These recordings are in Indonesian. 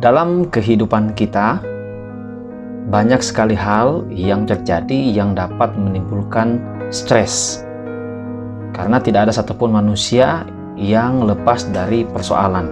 Dalam kehidupan kita, banyak sekali hal yang terjadi yang dapat menimbulkan stres. Karena tidak ada satupun manusia yang lepas dari persoalan.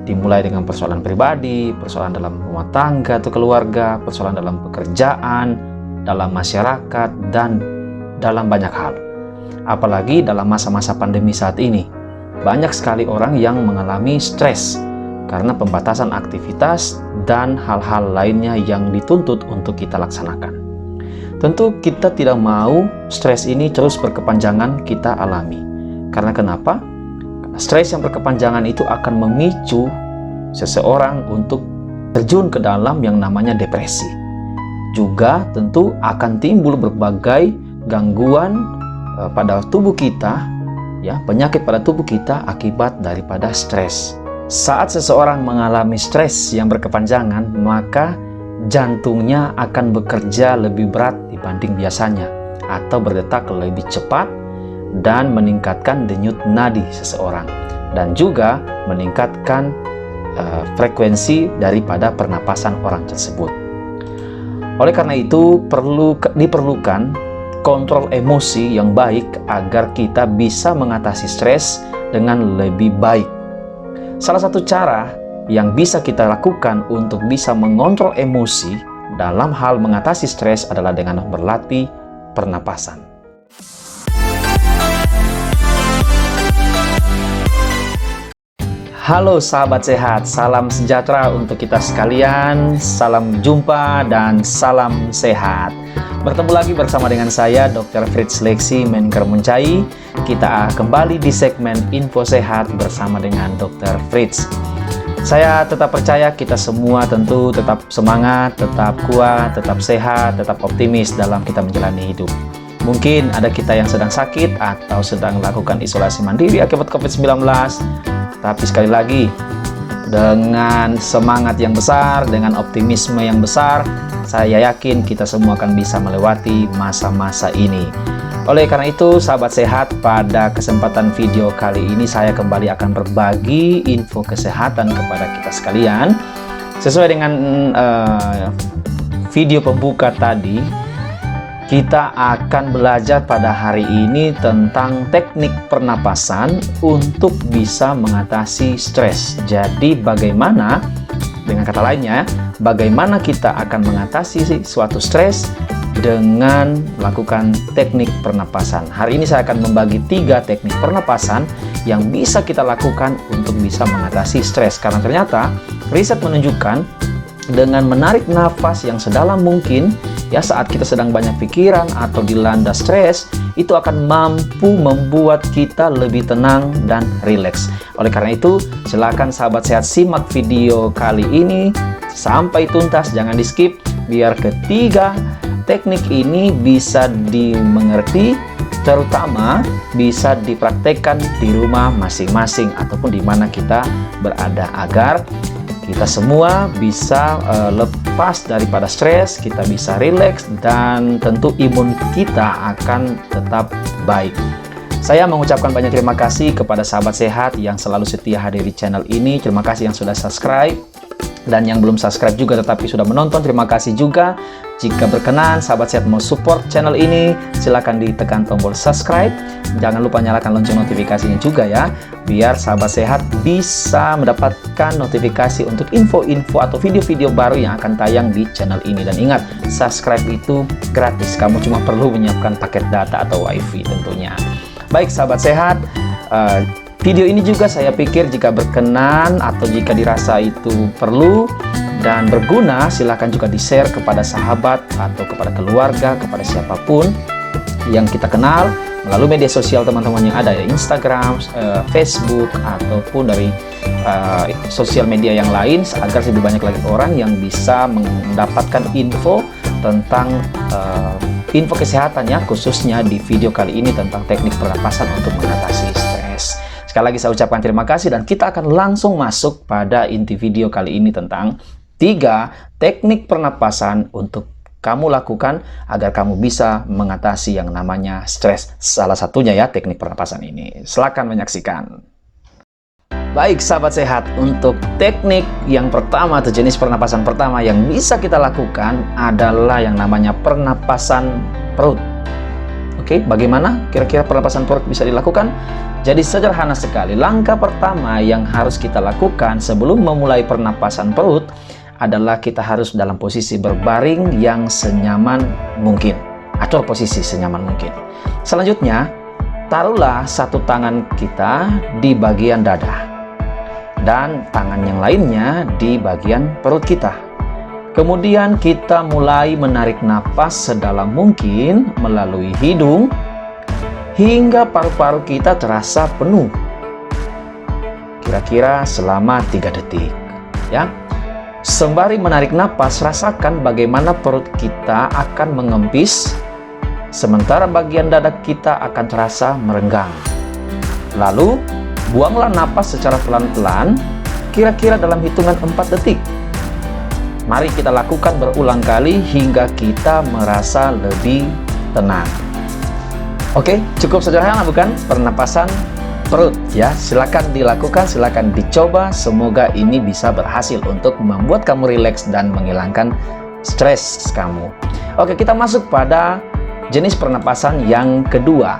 Dimulai dengan persoalan pribadi, persoalan dalam rumah tangga atau keluarga, persoalan dalam pekerjaan, dalam masyarakat, dan dalam banyak hal. Apalagi dalam masa-masa pandemi saat ini, banyak sekali orang yang mengalami stres karena pembatasan aktivitas dan hal-hal lainnya yang dituntut untuk kita laksanakan. Tentu kita tidak mau stres ini terus berkepanjangan kita alami. Karena kenapa? Stres yang berkepanjangan itu akan memicu seseorang untuk terjun ke dalam yang namanya depresi. Juga tentu akan timbul berbagai gangguan pada tubuh kita, ya, penyakit pada tubuh kita akibat daripada stres. Saat seseorang mengalami stres yang berkepanjangan, maka jantungnya akan bekerja lebih berat dibanding biasanya atau berdetak lebih cepat dan meningkatkan denyut nadi seseorang dan juga meningkatkan frekuensi daripada pernapasan orang tersebut. Oleh karena itu diperlukan kontrol emosi yang baik agar kita bisa mengatasi stres dengan lebih baik. Salah satu cara yang bisa kita lakukan untuk bisa mengontrol emosi dalam hal mengatasi stres adalah dengan berlatih pernapasan. Halo sahabat sehat, salam sejahtera untuk kita sekalian, salam jumpa dan salam sehat. Bertemu lagi bersama dengan saya Dr. Fritz Leksi Menker Muncai. Kita kembali di segmen Info Sehat bersama dengan Dr. Fritz. Saya tetap percaya kita semua tentu tetap semangat, tetap kuat, tetap sehat, tetap optimis dalam kita menjalani hidup. Mungkin ada kita yang sedang sakit atau sedang melakukan isolasi mandiri akibat COVID-19. Tapi sekali lagi, dengan semangat yang besar, dengan optimisme yang besar, saya yakin kita semua akan bisa melewati masa-masa ini. Oleh karena itu, sahabat sehat, pada kesempatan video kali ini saya kembali akan berbagi info kesehatan kepada kita sekalian. Sesuai dengan video pembuka tadi, kita akan belajar pada hari ini tentang teknik pernapasan untuk bisa mengatasi stres. Jadi bagaimana, dengan kata lainnya, bagaimana kita akan mengatasi suatu stres dengan melakukan teknik pernapasan. Hari ini saya akan membagi 3 teknik pernapasan yang bisa kita lakukan untuk bisa mengatasi stres. Karena ternyata riset menunjukkan dengan menarik nafas yang sedalam mungkin, ya, saat kita sedang banyak pikiran atau dilanda stres, itu akan mampu membuat kita lebih tenang dan rileks. Oleh karena itu, silakan sahabat sehat simak video kali ini sampai tuntas, jangan di skip, biar ketiga teknik ini bisa dimengerti, terutama bisa dipraktekkan di rumah masing-masing ataupun di mana kita berada, agar kita semua bisa lepas daripada stres, kita bisa rileks, dan tentu imun kita akan tetap baik. Saya mengucapkan banyak terima kasih kepada sahabat sehat yang selalu setia hadir di channel ini. Terima kasih yang sudah subscribe, dan yang belum subscribe juga tetapi sudah menonton, terima kasih juga. Jika berkenan sahabat sehat mau support channel ini, silakan ditekan tombol subscribe. Jangan lupa nyalakan lonceng notifikasinya juga ya, biar sahabat sehat bisa mendapatkan notifikasi untuk info-info atau video-video baru yang akan tayang di channel ini. Dan ingat, subscribe itu gratis, kamu cuma perlu menyiapkan paket data atau wifi tentunya. Baik sahabat sehat, video ini juga saya pikir jika berkenan atau jika dirasa itu perlu dan berguna, silakan juga di-share kepada sahabat atau kepada keluarga, kepada siapapun yang kita kenal melalui media sosial teman-teman yang ada, ya, Instagram, Facebook, ataupun dari sosial media yang lain, agar lebih banyak lagi orang yang bisa mendapatkan info tentang info kesehatan, ya, khususnya di video kali ini tentang teknik pernapasan untuk mengatasi stres. Sekali lagi saya ucapkan terima kasih, dan kita akan langsung masuk pada inti video kali ini tentang 3 teknik pernapasan untuk kamu lakukan agar kamu bisa mengatasi yang namanya stres. Salah satunya, ya, teknik pernapasan ini. Silakan menyaksikan. Baik sahabat sehat, untuk teknik yang pertama atau jenis pernapasan pertama yang bisa kita lakukan adalah yang namanya pernapasan perut. Oke, bagaimana kira-kira pernapasan perut bisa dilakukan? Jadi sederhana sekali. Langkah pertama yang harus kita lakukan sebelum memulai pernapasan perut adalah kita harus dalam posisi berbaring yang senyaman mungkin. Atur posisi senyaman mungkin. Selanjutnya, taruhlah satu tangan kita di bagian dada dan tangan yang lainnya di bagian perut kita. Kemudian kita mulai menarik napas sedalam mungkin melalui hidung hingga paru-paru kita terasa penuh. Kira-kira selama 3 detik, ya. Sembari menarik napas, rasakan bagaimana perut kita akan mengempis, sementara bagian dada kita akan terasa merenggang. Lalu buanglah napas secara pelan-pelan, kira-kira dalam hitungan 4 detik. Mari kita lakukan berulang kali hingga kita merasa lebih tenang. Oke, cukup sederhana bukan? Pernapasan perut ya. Silakan dilakukan, silakan dicoba. Semoga ini bisa berhasil untuk membuat kamu rileks dan menghilangkan stres kamu. Oke, kita masuk pada jenis pernapasan yang kedua.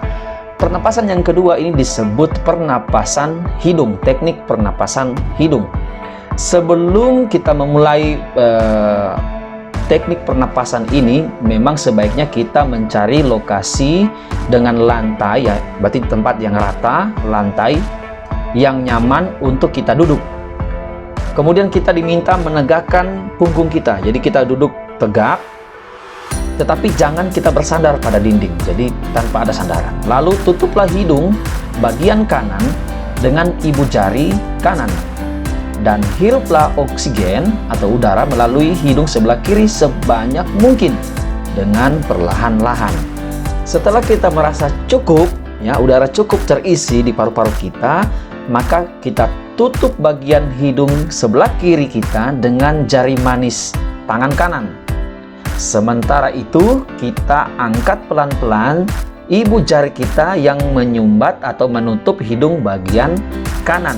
Pernapasan yang kedua ini disebut pernapasan hidung, teknik pernapasan hidung. Sebelum kita memulai teknik pernapasan ini, memang sebaiknya kita mencari lokasi dengan lantai, ya, berarti tempat yang rata, lantai yang nyaman untuk kita duduk. Kemudian kita diminta menegakkan punggung kita, jadi kita duduk tegak, tetapi jangan kita bersandar pada dinding, jadi tanpa ada sandaran. Lalu tutuplah hidung bagian kanan dengan ibu jari kanan. Dan hiruplah oksigen atau udara melalui hidung sebelah kiri sebanyak mungkin dengan perlahan-lahan. Setelah kita merasa cukup, ya, udara cukup terisi di paru-paru kita, maka kita tutup bagian hidung sebelah kiri kita dengan jari manis tangan kanan. Sementara itu, kita angkat pelan-pelan ibu jari kita yang menyumbat atau menutup hidung bagian kanan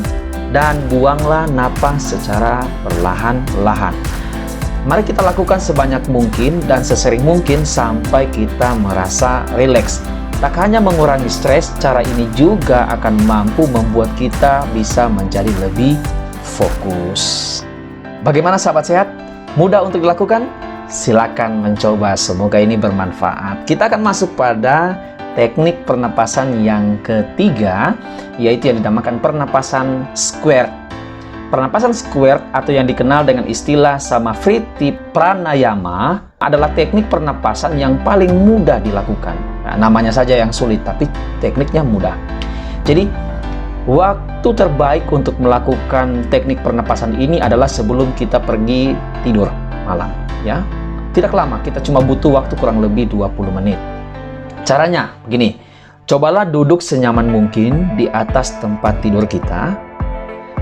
dan buanglah napas secara perlahan-lahan. Mari kita lakukan sebanyak mungkin dan sesering mungkin sampai kita merasa rileks. Tak hanya mengurangi stres, cara ini juga akan mampu membuat kita bisa menjadi lebih fokus. Bagaimana sahabat sehat? Mudah untuk dilakukan? Silakan mencoba, semoga ini bermanfaat. Kita akan masuk pada teknik pernapasan yang ketiga, yaitu yang dinamakan pernapasan square. Pernapasan square atau yang dikenal dengan istilah Samavriti Pranayama adalah teknik pernapasan yang paling mudah dilakukan. Nah, namanya saja yang sulit, tapi tekniknya mudah. Jadi, waktu terbaik untuk melakukan teknik pernapasan ini adalah sebelum kita pergi tidur malam, ya. Tidak lama, kita cuma butuh waktu kurang lebih 20 menit. Caranya begini, cobalah duduk senyaman mungkin di atas tempat tidur kita.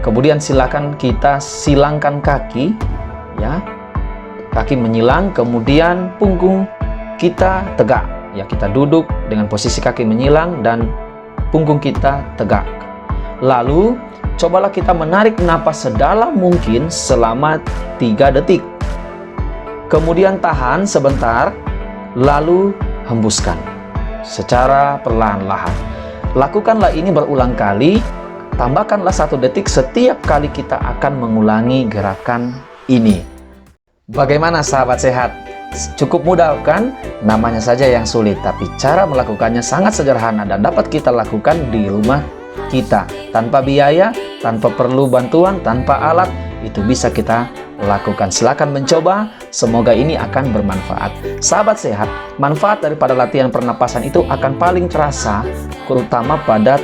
Kemudian silakan kita silangkan kaki, ya. Kaki menyilang, kemudian punggung kita tegak. Ya, kita duduk dengan posisi kaki menyilang dan punggung kita tegak. Lalu, cobalah kita menarik napas sedalam mungkin selama 3 detik. Kemudian tahan sebentar, lalu hembuskan secara perlahan-lahan. Lakukanlah ini berulang kali, tambahkanlah 1 detik setiap kali kita akan mengulangi gerakan ini. Bagaimana sahabat sehat? Cukup mudah kan? Namanya saja yang sulit, tapi cara melakukannya sangat sederhana dan dapat kita lakukan di rumah kita. Tanpa biaya, tanpa perlu bantuan, tanpa alat, itu bisa kita lakukan. Silakan mencoba, semoga ini akan bermanfaat. Sahabat sehat, manfaat daripada latihan pernapasan itu akan paling terasa terutama pada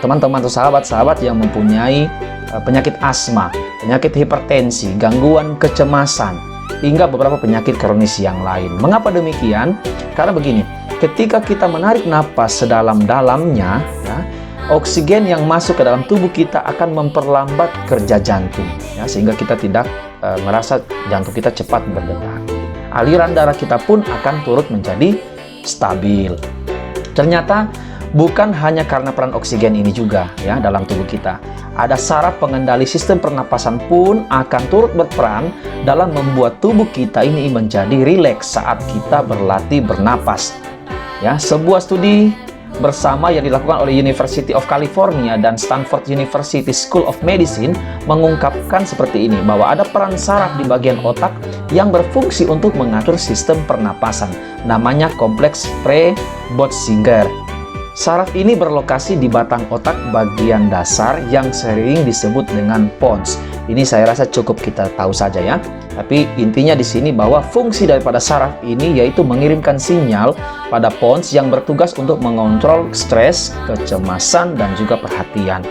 teman-teman atau sahabat-sahabat yang mempunyai penyakit asma, penyakit hipertensi, gangguan kecemasan, hingga beberapa penyakit kronis yang lain. Mengapa demikian? Karena begini, ketika kita menarik napas sedalam-dalamnya, ya, oksigen yang masuk ke dalam tubuh kita akan memperlambat kerja jantung, ya, sehingga kita tidak merasa jantung kita cepat berdetak. Aliran darah kita pun akan turut menjadi stabil. Ternyata Bukan hanya karena peran oksigen ini juga ya dalam tubuh kita. Ada saraf pengendali sistem pernapasan pun akan turut berperan dalam membuat tubuh kita ini menjadi rileks saat kita berlatih bernapas. Ya, sebuah studi bersama yang dilakukan oleh University of California dan Stanford University School of Medicine mengungkapkan seperti ini, bahwa ada peran saraf di bagian otak yang berfungsi untuk mengatur sistem pernapasan. Namanya kompleks Prebotzinger. Saraf ini berlokasi di batang otak bagian dasar yang sering disebut dengan pons. Ini saya rasa cukup kita tahu saja ya. Tapi intinya di sini bahwa fungsi daripada saraf ini yaitu mengirimkan sinyal pada pons yang bertugas untuk mengontrol stres, kecemasan, dan juga perhatian.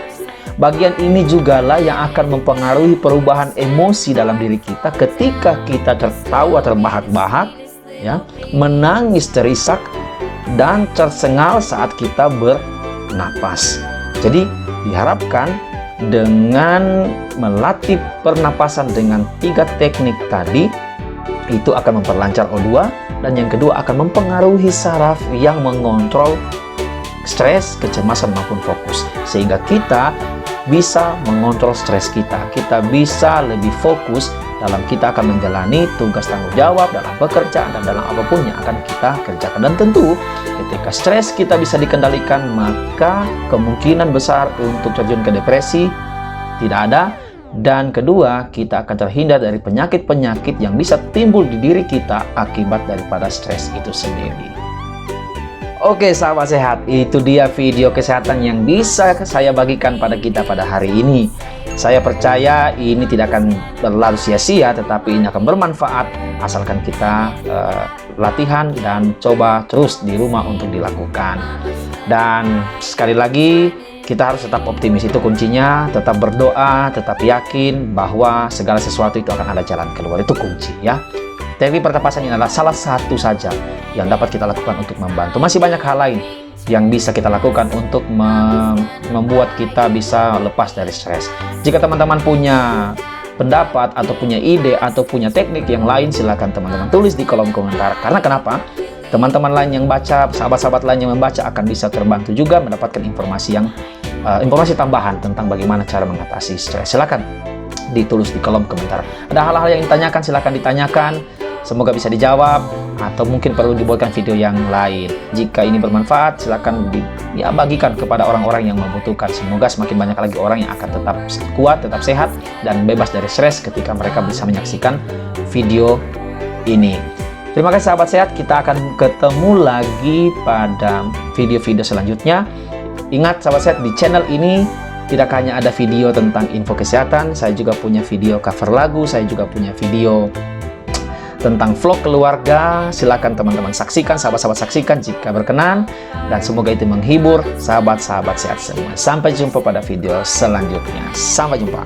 Bagian ini jugalah yang akan mempengaruhi perubahan emosi dalam diri kita ketika kita tertawa terbahak-bahak, ya, menangis terisak, dan tersengal saat kita bernapas. Jadi diharapkan dengan melatih pernapasan dengan 3 teknik tadi, itu akan memperlancar O2, dan yang kedua akan mempengaruhi saraf yang mengontrol stres, kecemasan maupun fokus, sehingga kita bisa mengontrol stres kita bisa lebih fokus dalam kita akan menjalani tugas tanggung jawab dalam pekerjaan dan dalam apapun yang akan kita kerjakan. Dan tentu ketika stres kita bisa dikendalikan, maka kemungkinan besar untuk terjun ke depresi tidak ada. Dan kedua, kita akan terhindar dari penyakit-penyakit yang bisa timbul di diri kita akibat daripada stres itu sendiri. Oke sahabat sehat, itu dia video kesehatan yang bisa saya bagikan pada kita pada hari ini. Saya percaya ini tidak akan berlalu sia-sia, tetapi ini akan bermanfaat asalkan kita latihan dan coba terus di rumah untuk dilakukan. Dan sekali lagi, kita harus tetap optimis, itu kuncinya. Tetap berdoa, tetap yakin bahwa segala sesuatu itu akan ada jalan keluar, itu kunci ya. Teknik pernapasan ini adalah salah satu saja yang dapat kita lakukan untuk membantu. Masih banyak hal lain yang bisa kita lakukan untuk membuat kita bisa lepas dari stres. Jika teman-teman punya pendapat atau punya ide atau punya teknik yang lain, silakan teman-teman tulis di kolom komentar. Karena kenapa? Teman-teman lain yang baca, sahabat-sahabat lain yang membaca akan bisa terbantu juga mendapatkan informasi tambahan tentang bagaimana cara mengatasi stres. Silakan ditulis di kolom komentar. Ada hal-hal yang ditanyakan, silakan ditanyakan. Semoga bisa dijawab, atau mungkin perlu dibuatkan video yang lain. Jika ini bermanfaat, silakan bagikan kepada orang-orang yang membutuhkan. Semoga semakin banyak lagi orang yang akan tetap kuat, tetap sehat, dan bebas dari stres ketika mereka bisa menyaksikan video ini. Terima kasih sahabat sehat, kita akan ketemu lagi pada video-video selanjutnya. Ingat sahabat sehat, di channel ini tidak hanya ada video tentang info kesehatan, saya juga punya video cover lagu, saya juga punya video tentang vlog keluarga. Silakan teman-teman saksikan, sahabat-sahabat saksikan jika berkenan, dan semoga itu menghibur sahabat-sahabat sehat semua. Sampai jumpa pada video selanjutnya. Sampai jumpa.